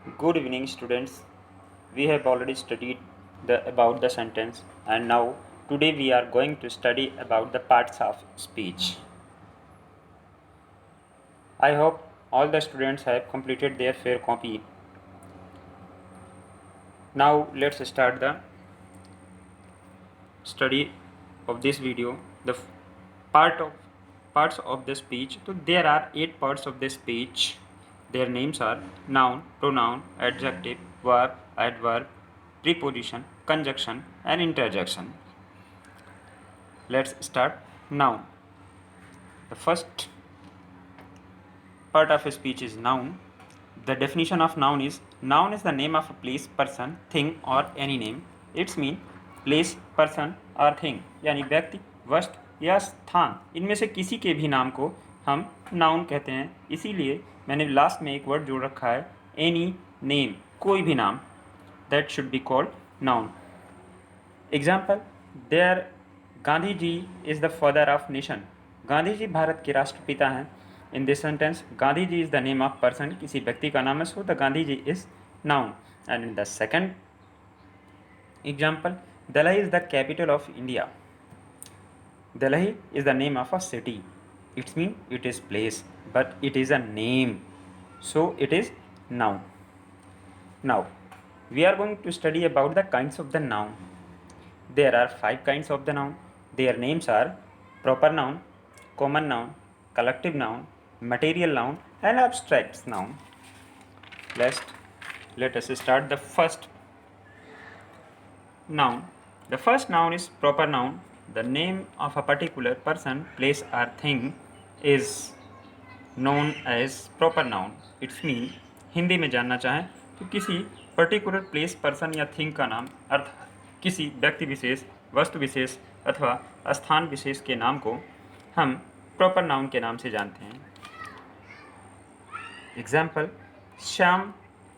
Good evening, students. We have already studied about the sentence, and now today we are going to study about the parts of speech. I hope all the students have completed their fair copy. Now let's start the study of this video. The parts of the speech. So there are 8 parts of the speech. Their names are noun, pronoun, adjective, verb, adverb, preposition, conjunction, and interjection. Let's start. Noun. The first part of a speech is noun. The definition of noun is the name of a place, person, thing or any name. It's mean place, person or thing यानी व्यक्ति, वस्तु या स्थान, इनमें से किसी के भी नाम को हम नाउन कहते हैं. इसीलिए मैंने लास्ट में एक वर्ड जोड़ रखा है एनी नेम, कोई भी नाम. That should be called noun. Example, there Gandhi ji is the father of nation. Gandhi ji Bharat के राष्ट्रपिता हैं. In this sentence Gandhi ji is the name of person, किसी व्यक्ति का नाम है, so the Gandhi ji is noun. And in the second example, Delhi is the capital of India. Delhi is the name of a city. It means it is place, but it is a name, so it is noun. Now, we are going to study about the kinds of the noun. There are 5 kinds of the noun. Their names are proper noun, common noun, collective noun, material noun, and abstract noun. Let us start the first noun. The first noun is proper noun. The name of a particular person, place or thing is known as proper noun. It's mean Hindi में जानना चाहें तो किसी particular place, person या thing का नाम अर्थात किसी व्यक्ति विशेष, वस्तु विशेष अथवा स्थान विशेष के नाम को हम प्रॉपर नाउन के नाम से जानते हैं. Example, Shyam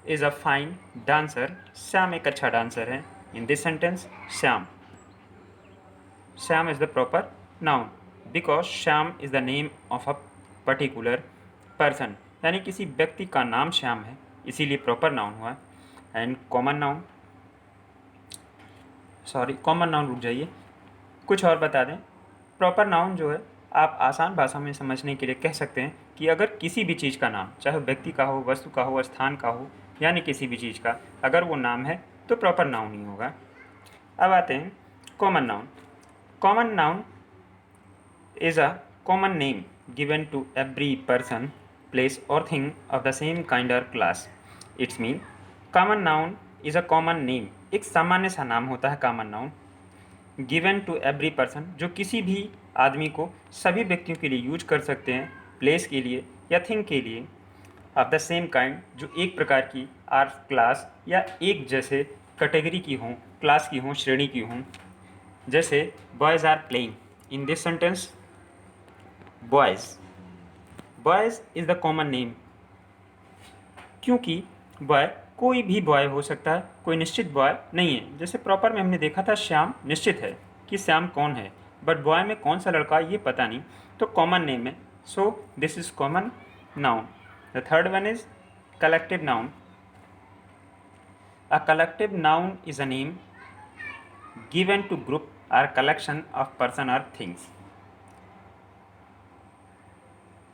is a fine dancer. Shyam एक अच्छा डांसर है. इन this sentence Shyam is the proper noun because Shyam is the name of a particular person. यानी किसी व्यक्ति का नाम श्याम है, इसीलिए प्रॉपर नाउन हुआ. एंड कॉमन नाउन रुक जाइए, कुछ और बता दें. प्रॉपर नाउन जो है आप आसान भाषा में समझने के लिए कह सकते हैं कि अगर किसी भी चीज़ का नाम, चाहे व्यक्ति का हो, वस्तु का हो, स्थान का हो, यानी किसी भी चीज़ का अगर वो नाम है तो प्रॉपर नाउन ही होगा. अब आते हैं common noun. Common noun is a common name given to every person, place or thing of the same kind or class. It means common noun is a common name. एक सामान्य सा नाम होता है common noun. Given to every person, जो किसी भी आदमी को सभी व्यक्तियों के लिए यूज कर सकते हैं, प्लेस के लिए या थिंग के लिए, ऑफ द सेम काइंड, जो एक प्रकार की आर क्लास या एक जैसे कैटेगरी की हों, क्लास की हों, श्रेणी की हों. जैसे boys are playing. In this sentence boys is the common name, क्योंकि बॉय कोई भी बॉय हो सकता है, कोई निश्चित बॉय नहीं है. जैसे प्रॉपर में हमने देखा था श्याम निश्चित है कि श्याम कौन है, बट बॉय में कौन सा लड़का ये पता नहीं, तो कॉमन नेम है. So this is common noun. The third one is collective noun. A collective noun is a name given to group or collection of person or things.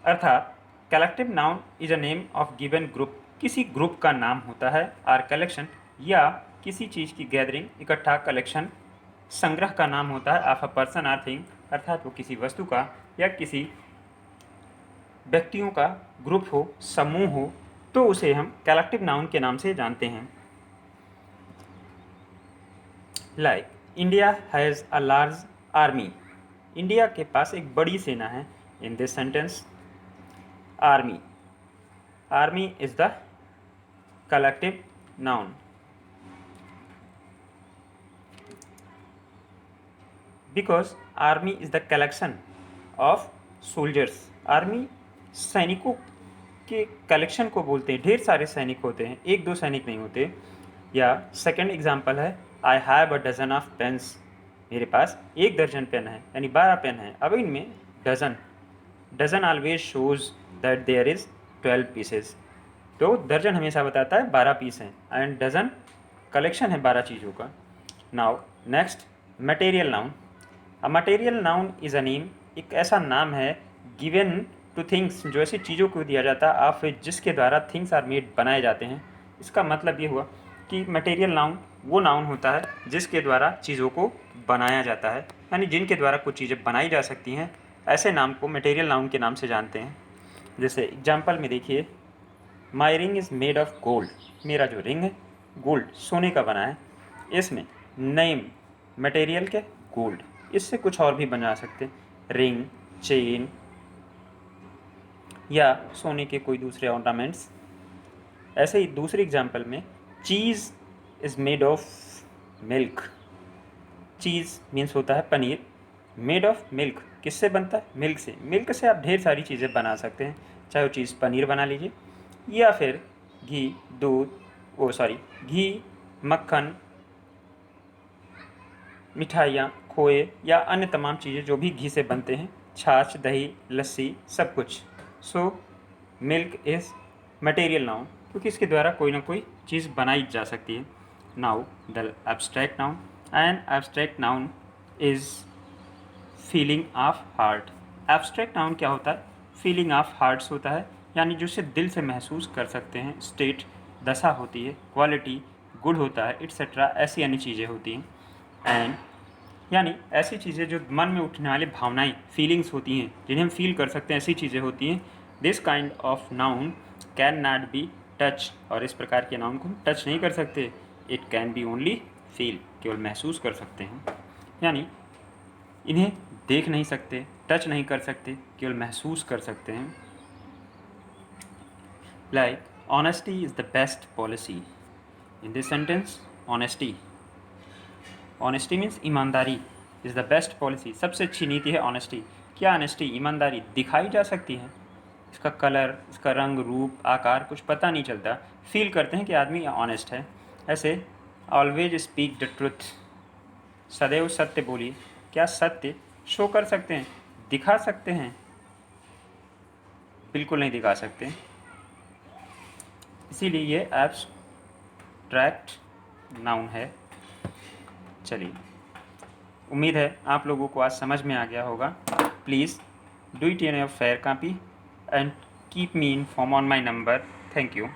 अर्थात collective noun is a name of given group, किसी group का नाम होता है, और collection या किसी चीज़ की गैदरिंग, इकट्ठा, कलेक्शन, संग्रह का नाम होता है ऑफ अ पर्सन और थिंग, अर्थात वो किसी वस्तु का या किसी व्यक्तियों का ग्रुप हो, समूह हो, तो उसे हम कलेक्टिव नाउन के नाम से जानते हैं. Like India has a large army. India के पास एक बड़ी सेना है. इन this sentence army is the collective noun. Because army is the collection of soldiers. Army सैनिकों के कलेक्शन को बोलते हैं. ढेर सारे सैनिक होते हैं, एक दो सैनिक नहीं होते. या सेकेंड एग्जाम्पल है I have a dozen of pens. मेरे पास 1 दर्जन पेन है, यानी 12 पेन है. अब इनमें dozen always shows that there is 12 pieces. तो दर्जन हमेशा बताता है 12 पीस हैं, एंड डजन कलेक्शन है 12 चीज़ों का। Now next, material noun. A material noun is a name, एक ऐसा नाम है गिवन टू थिंग्स, जो ऐसी चीज़ों को दिया जाता है ऑफ जिसके द्वारा थिंग्स आर मेड बनाए जाते हैं। इसका मतलब ये हुआ कि मटेरियल नाउन वो नाउन होता है जिसके द्वारा चीज़ों को बनाया जाता है, यानी जिनके द्वारा कुछ चीज़ें बनाई जा सकती हैं, ऐसे नाम को मटेरियल नाउन के नाम से जानते हैं। जैसे एग्जाम्पल में देखिए, my ring is made of gold, मेरा जो रिंग है गोल्ड सोने का बना है। इसमें नेम मटेरियल के गोल्ड, इससे कुछ और भी बना सकते हैं, रिंग, चेन या सोने के कोई दूसरे ऑर्नामेंट्स। ऐसे ही दूसरी एग्जाम्पल में, cheese is made of milk, cheese means होता है पनीर, मेड ऑफ मिल्क किससे बनता है, मिल्क से। मिल्क से आप ढेर सारी चीज़ें बना सकते हैं, चाहे वो चीज़ पनीर बना लीजिए या फिर घी, दूध, घी, मक्खन, मिठाइयाँ, खोए या अन्य तमाम चीज़ें जो भी घी से बनते हैं, छाछ, दही, लस्सी, सब कुछ। So milk is material noun, क्योंकि इसके द्वारा कोई ना कोई चीज़ बनाई जा सकती है। Now the abstract noun. An abstract noun is feeling of heart. Abstract noun क्या होता है, फीलिंग ऑफ हार्ट्स होता है, यानी जो इसे दिल से महसूस कर सकते हैं। स्टेट दशा होती है, क्वालिटी गुड होता है, एट्सेट्रा ऐसी अन्य चीज़ें होती हैं। एंड यानी ऐसी चीज़ें जो मन में उठने वाली भावनाएं, फीलिंग्स होती हैं, जिन्हें हम फील कर सकते हैं, ऐसी चीज़ें होती हैं। This kind of noun can not be touch, और इस प्रकार के नाउन को हम टच नहीं कर सकते। It can be only feel, केवल महसूस कर सकते हैं, यानी इन्हें देख नहीं सकते, टच नहीं कर सकते, केवल महसूस कर सकते हैं। Like honesty is the best policy. In this sentence, honesty means ईमानदारी, इज़ द बेस्ट पॉलिसी, सबसे अच्छी नीति है ऑनेस्टी। क्या ऑनेस्टी, ईमानदारी दिखाई जा सकती है, इसका कलर, इसका रंग, रूप, आकार कुछ पता नहीं चलता, फील करते हैं कि आदमी ऑनेस्ट है। ऐसे ऑलवेज स्पीक द ट्रुथ, सदैव सत्य बोलिए। क्या सत्य शो कर सकते हैं, दिखा सकते हैं? बिल्कुल नहीं दिखा सकते, इसीलिए ये एब्स्ट्रैक्ट नाउन है। चलिए, उम्मीद है आप लोगों को आज समझ में आ गया होगा। Please do it in your fair copy and keep me inform on my number. Thank you.